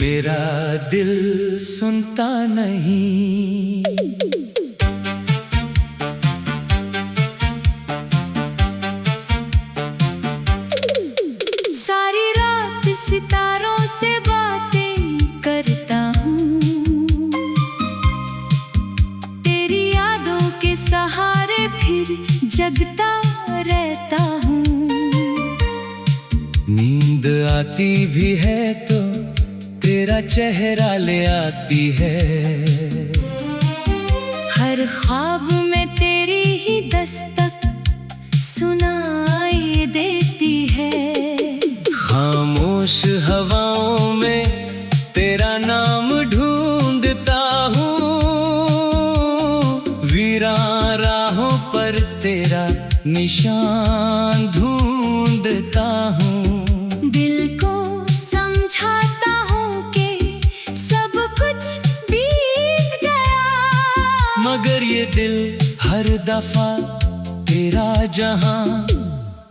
मेरा दिल सुनता नहीं। सारी रात सितारों से बातें करता हूँ, तेरी यादों के सहारे फिर जगता रहता हूँ। नींद आती भी है तो तेरा चेहरा ले आती है। हर ख्वाब में तेरी ही दस्तक सुनाई देती है। खामोश हवाओं में तेरा नाम ढूंढता हूँ, वीरान राहों पर तेरा निशान ढूंढता हूँ। दिल को समझाता हूँ कि सब कुछ बीत गया, मगर ये दिल हर दफा तेरा जहां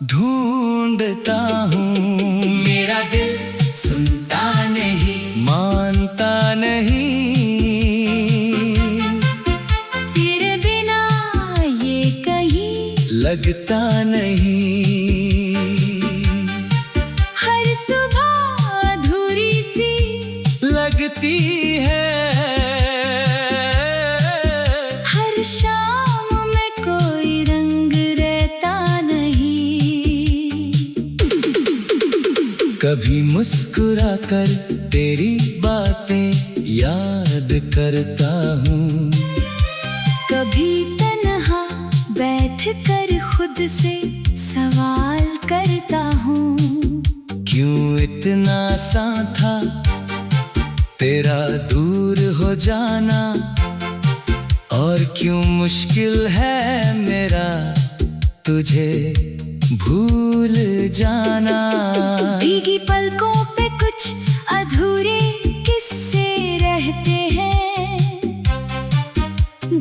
ढूंढता हूँ। मेरा दिल सुनता नहीं, मानता नहीं, तेरे बिना ये कहीं लगता नहीं। हर सुबह अधूरी सी लगती है, हर शाम में कोई रंग रहता नहीं। कभी मुस्कुरा कर तेरी बातें याद करता हूँ, कभी तन्हा बैठ कर खुद से सवाल करता हूँ। क्यों इतना आसान था तेरा दूर हो जाना, और क्यों मुश्किल है मेरा तुझे भूल जाना। भीगी पलकों पे कुछ अधूरे किस्से रहते हैं,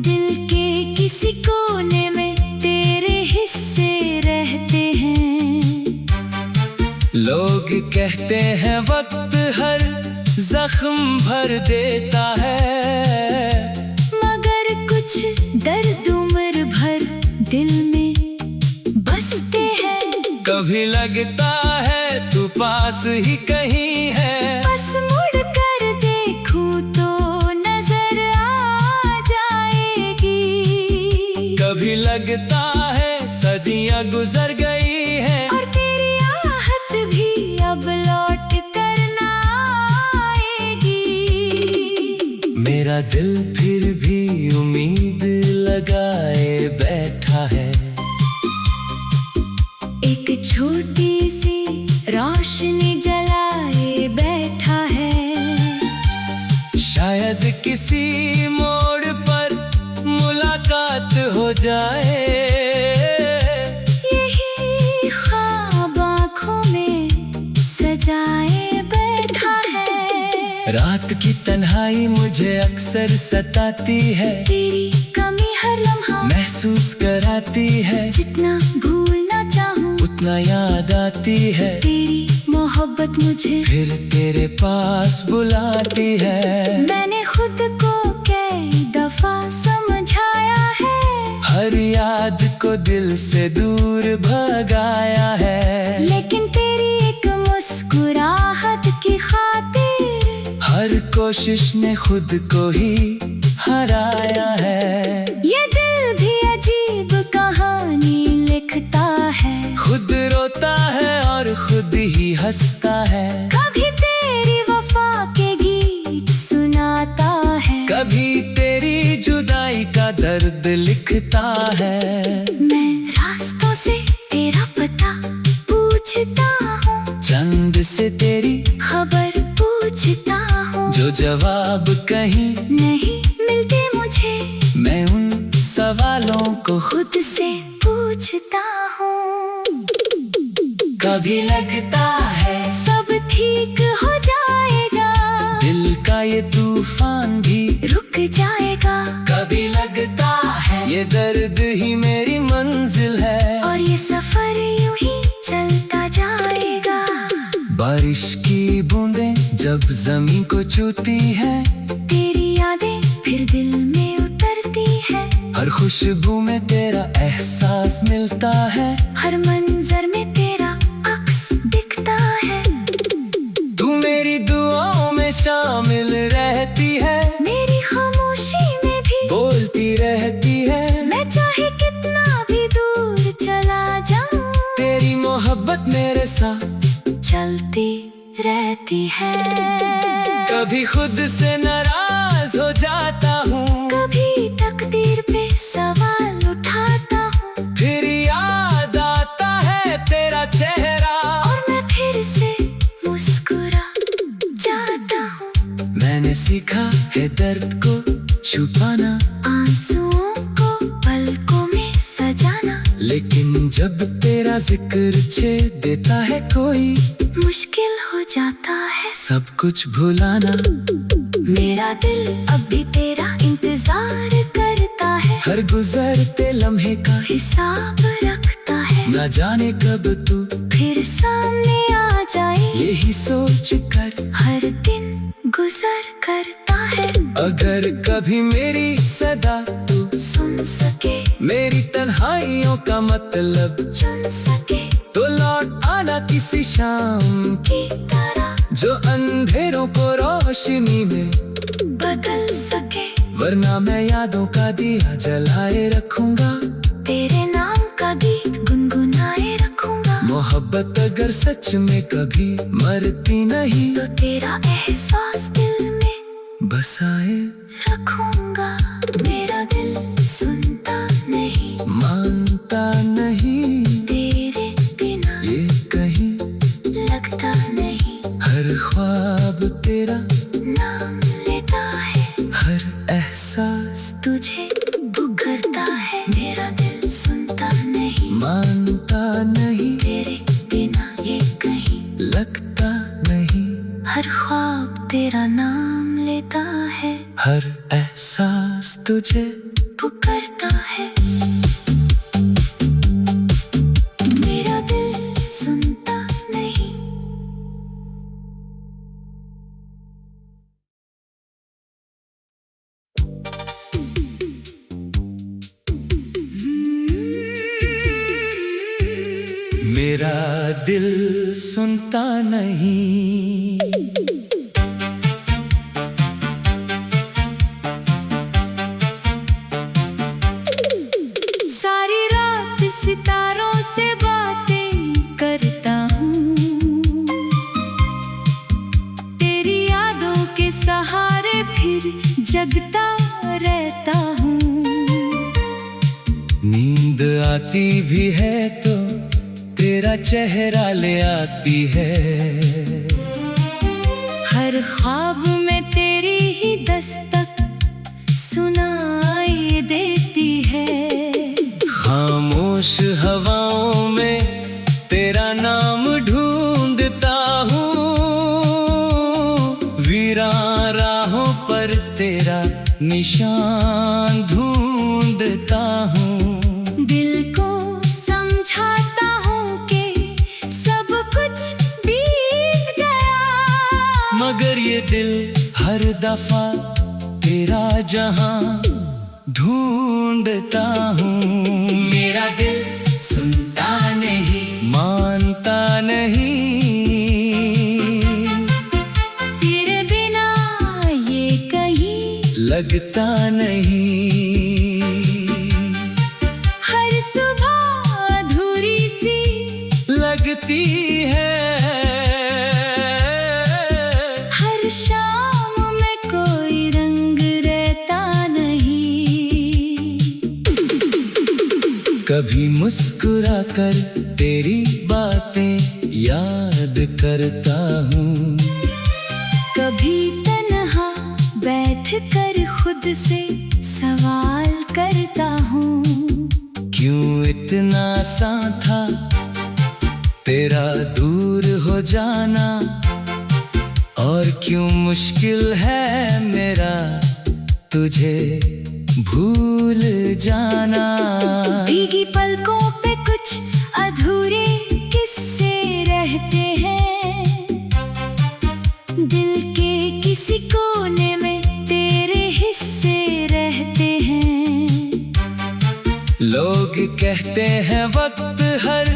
दिल के किसी कोने में तेरे हिस्से रहते हैं। लोग कहते हैं वक्त हर जख्म भर देता है, मगर कुछ दर्द उम्र भर दिल में बसते हैं। कभी लगता है तू पास ही कहीं है, बस मुड़ कर देखूं तो नजर आ जाएगी। कभी लगता है सदियां गुजर गई है, और तेरी आहट भी अब लौट कर ना आएगी। मेरा दिल फिर भी उम्मीद लगाए बैठा है। एक छोटी सी रोशनी जलाए बैठा है, शायद किसी मोड़ पर मुलाकात हो जाए। यही ख्वाब आँखों में सजाए बैठा है। रात की तन्हाई मुझे अक्सर सताती है, तेरी कमी हर लम्हा महसूस कराती है। जितना भूलना चाहूं उतना याद आती है, तेरी मोहब्बत मुझे फिर तेरे पास बुलाती है। मैंने खुद को कई दफा समझाया है, हर याद को दिल से दूर भगाया है, लेकिन तेरी एक मुस्कुराहट की खातिर हर कोशिश ने खुद को ही हराया है। ये दिल भी अजीब कहानी लिखता है, खुद रोता है और खुद ही हंसता है। कभी तेरी वफा के गीत सुनाता है, कभी तेरी जुदाई का दर्द लिखता है। मैं रास्तों से तेरा पता पूछता हूँ, चंद से तेरी खबर पूछता हूँ। जो जवाब कहीं नहीं मिलते मुझे, मैं उन सवालों को खुद से पूछता हूँ। कभी लगता है सब ठीक हो जाएगा, दिल का ये तूफान भी रुक जाएगा। कभी लगता है ये दर्द ही मेरी मंजिल है, और ये सफर यूं ही चलता जाएगा। बारिश की बूंदें जब जमीन को छूती है तेरी यादें फिर दिल में उतरती है। हर खुशबू में तेरा एहसास मिलता है, हर मंजर में तेरा अक्स दिखता है। तू मेरी दुआओं में शामिल रहती है, मेरी खामोशी में भी बोलती रहती है। मैं चाहे कितना भी दूर चला जाऊं, तेरी मोहब्बत मेरे साथ चलती रहती है। कभी खुद से नाराज हो जाता हूँ, कभी तकदीर पे सवाल उठाता हूँ, फिर याद आता है तेरा चेहरा और मैं फिर से मुस्कुरा जाता हूँ। मैंने सीखा है दर्द को छुपाना, आंसुओं को पलकों में सजाना, लेकिन जब तेरा जिक्र छेड़ देता है कोई, मुश्किल हो जाता है सब कुछ भुलाना। मेरा दिल अब भी तेरा इंतजार करता है, हर गुजरते लम्हे का हिसाब रखता है। न जाने कब तू फिर सामने आ जाए, यही सोच कर हर दिन गुजर करता है। अगर कभी मेरी सदा तू सुन सके, मेरी तन्हाइयों का मतलब चुन सके, तो लौट आना किसी शाम की तरह जो अंधेरों को रोशनी में बदल सके। वरना मैं यादों का दिया जलाए रखूंगा, तेरे नाम का गीत गुनगुनाए रखूंगा। मोहब्बत अगर सच में कभी मरती नहीं, तो तेरा एहसास दिल में बसाए रखूंगा। मेरा दिल सुनता नहीं, मानता नहीं, तेरे बिना ये कहीं लगता नहीं। हर ख्वाब तेरा नाम लेता है, हर एहसास तुझे पुकारता है। मेरा दिल सुनता नहीं, मानता नहीं, तेरे बिना ये कहीं लगता नहीं। हर ख्वाब तेरा नाम लेता है, हर एहसास तुझे पुकारता है। मेरा दिल सुनता नहीं। मेरा दिल सुनता नहीं। सारी रात सितारों से बातें करता हूँ, तेरी यादों के सहारे फिर जगता रहता हूँ। नींद आती भी है तो तेरा चेहरा ले आती है, हर ख्वाब में तेरी ही दस्तक सुनाई देती है। खामोश हवाओं में तेरा नाम ढूंढता हूँ, वीरान राहों पर तेरा निशान ढूंढता हूँ। दिल को समझाता हूँ कि सब कुछ बीत गया, मगर ये दिल हर दफा तेरा जहां ढूंढता हूँ। मेरा दिल सुनता नहीं, मानता नहीं, तेरे बिना ये कहीं लगता नहीं। हर सुबह अधूरी सी लगती है, हर शाम में कोई रंग रहता नहीं। कभी मुस्कुरा कर तेरी बातें याद करता हूँ, कभी तन्हा बैठ कर खुद से सवाल करता हूँ। क्यों इतना आसान था तेरा दूर हो जाना, और क्यों मुश्किल है मेरा तुझे भूल जाना। भीगी पलकों पे कुछ अधूरे किस्से रहते हैं, दिल कहते हैं वक्त हर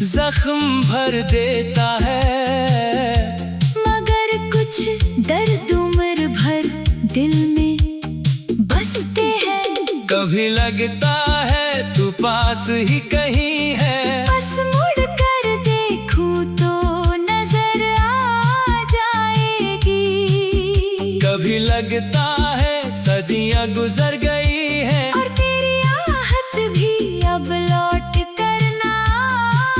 जख्म भर देता है, मगर कुछ दर्द उम्र भर दिल में बसते हैं। कभी लगता है तू पास ही कहीं है, बस मुड़ कर देखूं तो नजर आ जाएगी। कभी लगता है सदियां गुजर गई है, और तेरी आहट भी अब लौट कर ना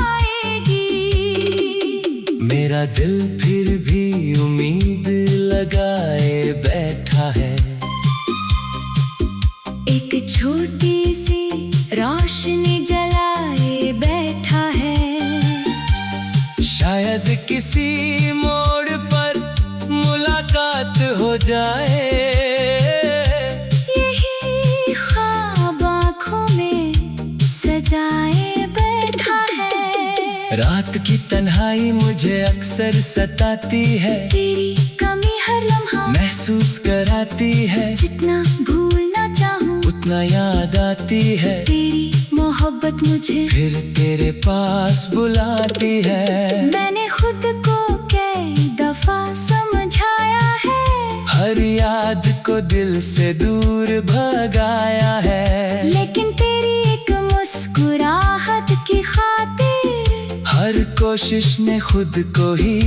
आएगी। मेरा दिल फिर भी उम्मीद लगाए बैठा है, एक छोटी सी रोशनी जलाए बैठा है। शायद किसी मोड़ पर मुलाकात हो जाए, यही ख्वाब आँखों में सजाए बैठा है। रात की तन्हाई मुझे अक्सर सताती है, तेरी कमी हर लम्हा महसूस कराती है, जितना भूलना चाहूं उतना याद आती है। तेरी मोहब्बत मुझे फिर तेरे पास बुलाती है। मैंने खुद को कई दफा समझाया है, हर याद को दिल से दूर भगाया है, लेकिन तेरी एक मुस्कुराहट की खातिर हर कोशिश ने खुद को ही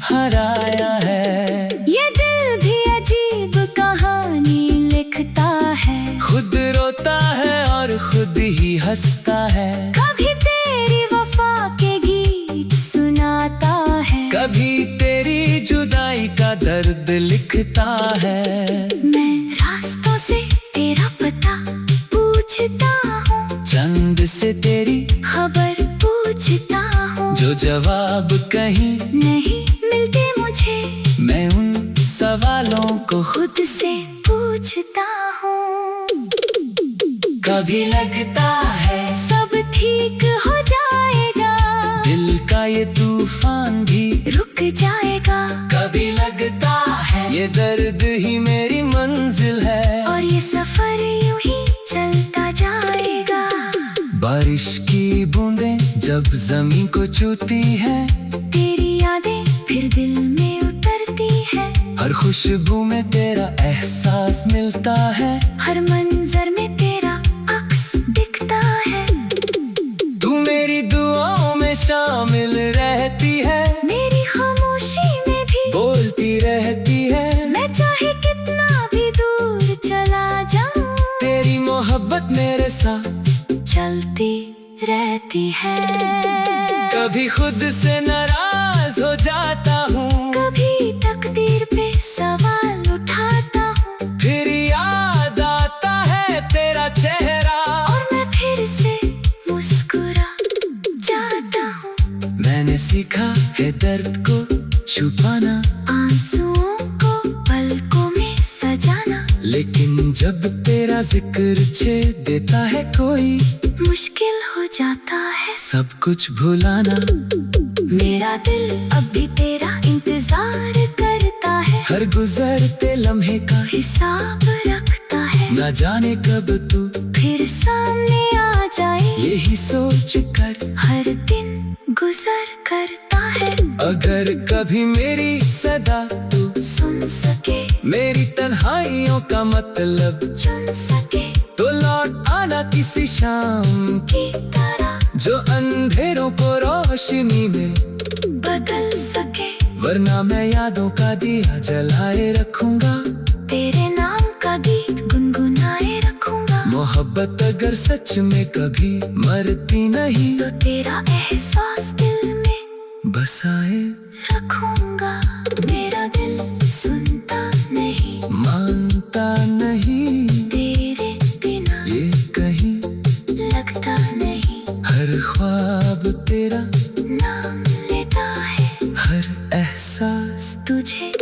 हराया है। ये दिल भी अजीब कहानी लिखता है, खुद रोता है और खुद ही हंसता है, कभी तेरी वफा के गीत सुनाता है, कभी तेरी जुदाई का दर्द लिखता है। मैं रास्तों से तेरा पता पूछता हूँ, चंद से तेरी खबर पूछता हूँ, जो जवाब कहीं नहीं मिलते मुझे, मैं उन सवालों को खुद से पूछता हूँ। कभी लगता है सब ठीक हो जाएगा, दिल का ये तूफान भी रुक जाएगा। कभी लगता है ये दर्द ही मेरी मंजिल है, और ये सफर यूं ही चलता जाएगा। बारिश की बूंदें जब जमीन को छूती है, तेरी यादें फिर दिल में उतरती है, हर खुशबू में तेरा एहसास मिलता है, हर मंजर में तेरा अक्स दिखता है। तू मेरी दुआओं में शामिल रहती है, मेरी खामोशी में भी बोलती रहती है, मैं चाहे कितना भी दूर चला जाऊं, तेरी मोहब्बत मेरे साथ चलती रहती है। कभी खुद से नाराज हो जाता हूँ, कभी तकदीर पे सवाल उठाता हूँ, फिर याद आता है तेरा चेहरा, और मैं फिर से मुस्कुरा जाता हूँ। मैंने सीखा है दर्द को छुपाना, आंसुओं को पलकों में सजाना, लेकिन जब तेरा जिक्र छेड़ देता है कोई, मुश्किल हो जाता है सब कुछ भुलाना। मेरा दिल अब भी तेरा इंतजार करता है, हर गुजरते लम्हे का हिसाब रखता है, न जाने कब तू फिर सामने आ जाए, यही सोच कर हर दिन गुजर करता है। अगर कभी मेरी सदा तू सुन सके, मेरी तन्हाइयों का मतलब चुन सके, तो लौट आना किसी शाम की तरह जो अंधेरों को रोशनी में बदल सके, वरना मैं यादों का दिया जलाए रखूंगा, तेरे नाम का गीत गुनगुनाए रखूंगा। मोहब्बत अगर सच में कभी मरती नहीं, तो तेरा एहसास दिल में बसाए रखूंगा। मेरा दिल सुनता नहीं, मानता नहीं, तेरे बिना ये कहीं लगता नहीं, हर ख्वाब तेरा नाम लेता है, हर एहसास तुझे